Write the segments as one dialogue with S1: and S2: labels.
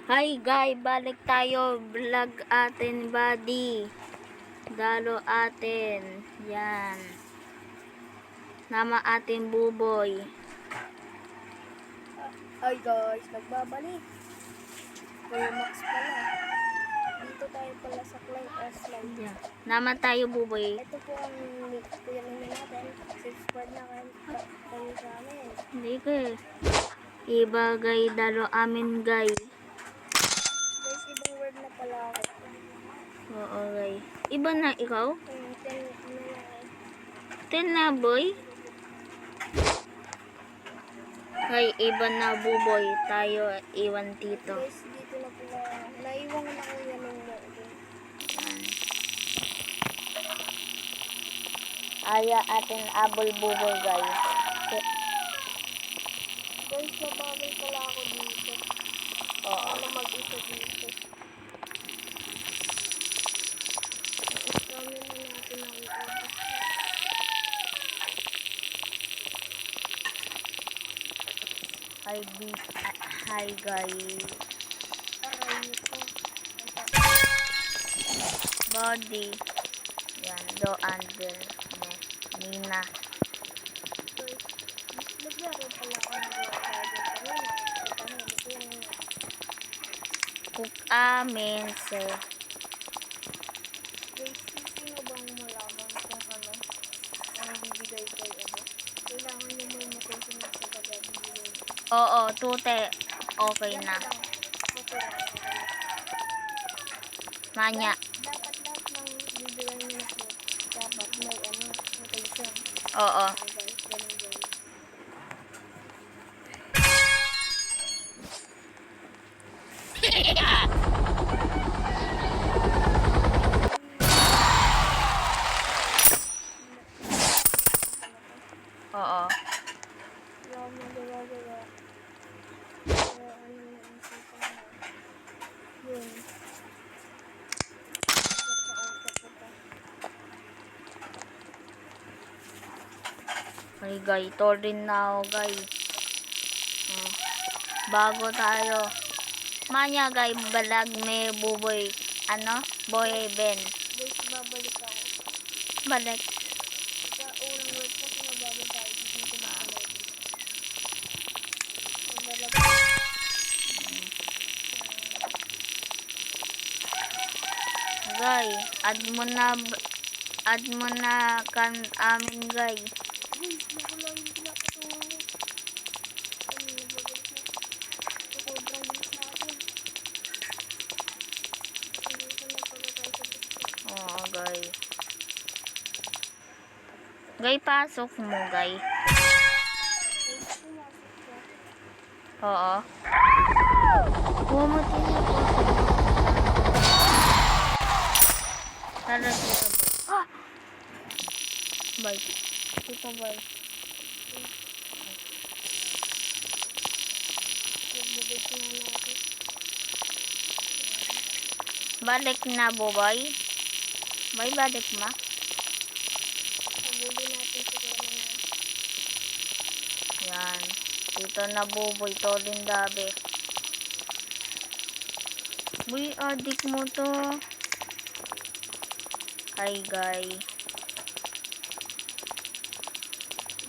S1: Hi guys, balik tayo. Vlog atin buddy. Dalo atin. Yan. Nama atin buboy.
S2: Hi guys, nagbabalik. Kuya Max pala. Dito tayo pala sa Klein S-Line.
S1: Yan. Nama tayo buboy.
S2: Ito po ang kuya namin natin. Subscribe na kayo sa amin.
S1: Hindi ka eh. Iba guys, dalo amin guys.
S2: Guys, ibang word na pala ako.
S1: Oo guys. Iba na ikaw?
S2: Ten na lang eh.
S1: 10 na boy? Hay, iba na buboy. Tayo iwan dito.
S2: Guys, dito na pala. Naiwan ko na kuya nung doon.
S1: Yan. Aya atin abol buboy guys.
S2: Guys, nababal pala ako dito.
S1: Oo.
S2: Ano mag-isa dito. Kami na natin ang ubos.
S1: Hi guys.
S2: Aray ko.
S1: Body. Yan, do under. Nina.
S2: Guys, naglaro pala ako ng
S1: Cook amin sir.
S2: guys, sino bang malaman kung ano ang bibigay kay ano? Kailangan nyo may makonsunod sa pagkabibigay.
S1: Oo, tute. Okay na.
S2: Okay lang.
S1: Manya.
S2: Dapat lahat ng bibigay nyo na po, dapat may ano, notation.
S1: Oo.
S2: Guys, ganun guys.
S1: Oo.
S2: Wala mo gawa-gawa. Kaya ano na isipan mo. Yun. Dapat sa utak ko pa.
S1: Ay guys, ito rin na ako guys. Bago tayo. Manya guys, balag may buboy. Ano? Boy Ben.
S2: Guys, babalik ako.
S1: Balag.
S2: Sa unang word kasi nababalik tayo. Dito na ako. Maglalagay.
S1: Guys, add mo na kan amin guys.
S2: Guys, nakulay yung pinakatawa ko. Ano, nababalik na. Sobrang bilis natin. Hindi ko na pala tayo sa gusto.
S1: Oo guys. Guys, pasok mo guys.
S2: Guys, pumasok ka.
S1: Oo. Pumunti niya po. Tara dito boy. Ah! Bye. Dito boy.
S2: Nagbabalik na natin.
S1: Balik na boy. Bye, balik ma.
S2: Nabuli natin siguro na.
S1: Yan. Dito na buboy. To din dabi. Uy, adik mo to. Hi guys.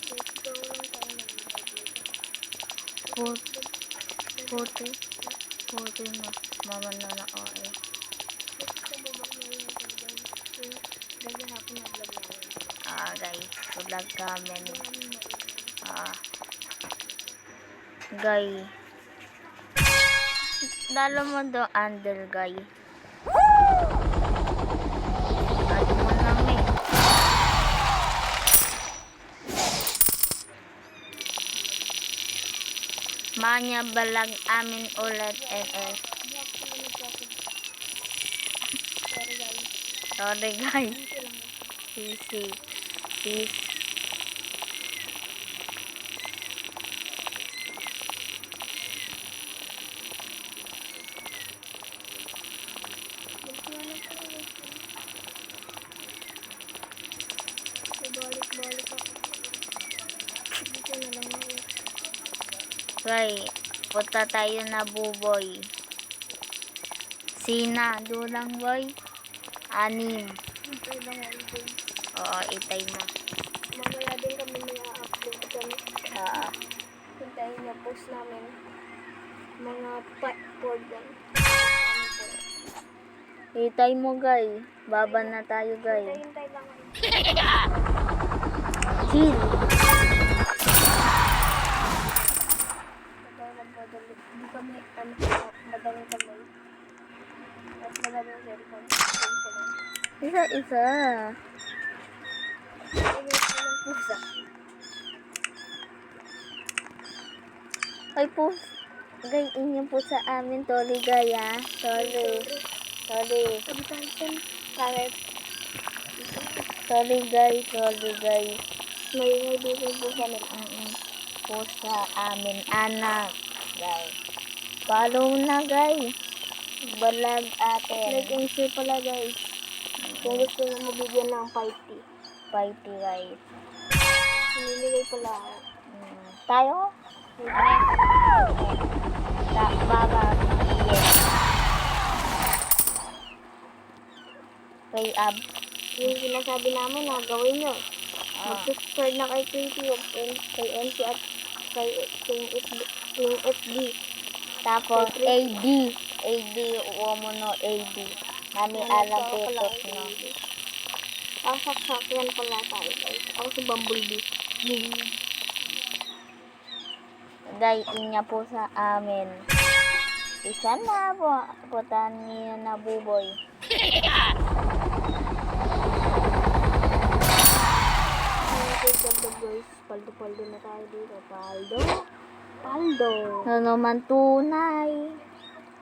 S2: Guys, go lang tayo nagbabalik.
S1: Puti. Puti mo. Mama na na okay.
S2: Sa baba na yun ito guys. Dahil hapon na vlog namin.
S1: Ah guys. Vlog kami. Guys. Dalo mo do under guys. At mo namin. Manya balag amin ulit FS.
S2: Sorry guys.
S1: Sorry guys.
S2: Dito lang.
S1: Easy. Peace.
S2: Balik ako. Dito na lang ako.
S1: Guys, punta tayo na buboy. Sina, dulang boy. 6.
S2: Hintay lang ako guys.
S1: Oo, itay mo.
S2: Mamaya din kami may upload kami.
S1: Oo.
S2: Hintayin niyo post namin. Mga 4 yan.
S1: Itay mo, guy. Baba na tayo, guy.
S2: Hintay lang ako.
S1: Chill.
S2: Kaya nagmadali. Hindi kami, madaling kamay. At madaling cellphone.
S1: Isa-isa.
S2: Ingay ko ng pusa.
S1: Ay po. Guy, inyo po sa amin. Sorry, guy, ah. Sorry. Sorry.
S2: Kabitantan. Kahit
S1: Sorry, guy. Sorry, guy.
S2: may ingay dito yung pusa nila.
S1: Po sa amin, anak. Guy. Follow na, guy. Balag atin.
S2: Like and share pala guys. Kung gusto nyo mabigyan ng 50.
S1: 50, guys.
S2: Hinimigay pala ako.
S1: Tayo? Baba. Yes. Kay Ab.
S2: Yung sinasabi namin na gawin nyo. Mag-subscribe na kay Katie at kay MC at kay yung FB.
S1: Tapos
S2: Kay
S1: AD. AD. Uomo AD. Nami alam putok, no?
S2: Sakyan pala tayo guys. Ako si Bumblebee.
S1: Guy, inya po sa amin. Isa na po. Putan niyo na buboy.
S2: Ganda guys. Paldo-paldo na tayo dito. Paldo. Paldo.
S1: Ano naman tunay?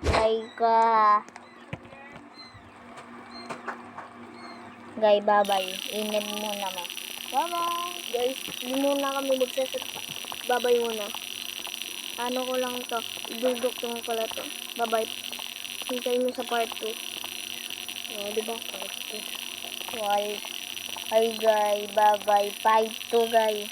S1: Guy ka. Guy, babay. Inid mo naman.
S2: Bye-bye. Guys, hindi muna kami magsaset. Bye-bye muna. Ano ko lang to. Idudugtong ko lang to. Bye-bye. Hintayin nyo sa part 2. O, diba? Part 2.
S1: Why? Hi, guy. Bye-bye. 5-2, guy.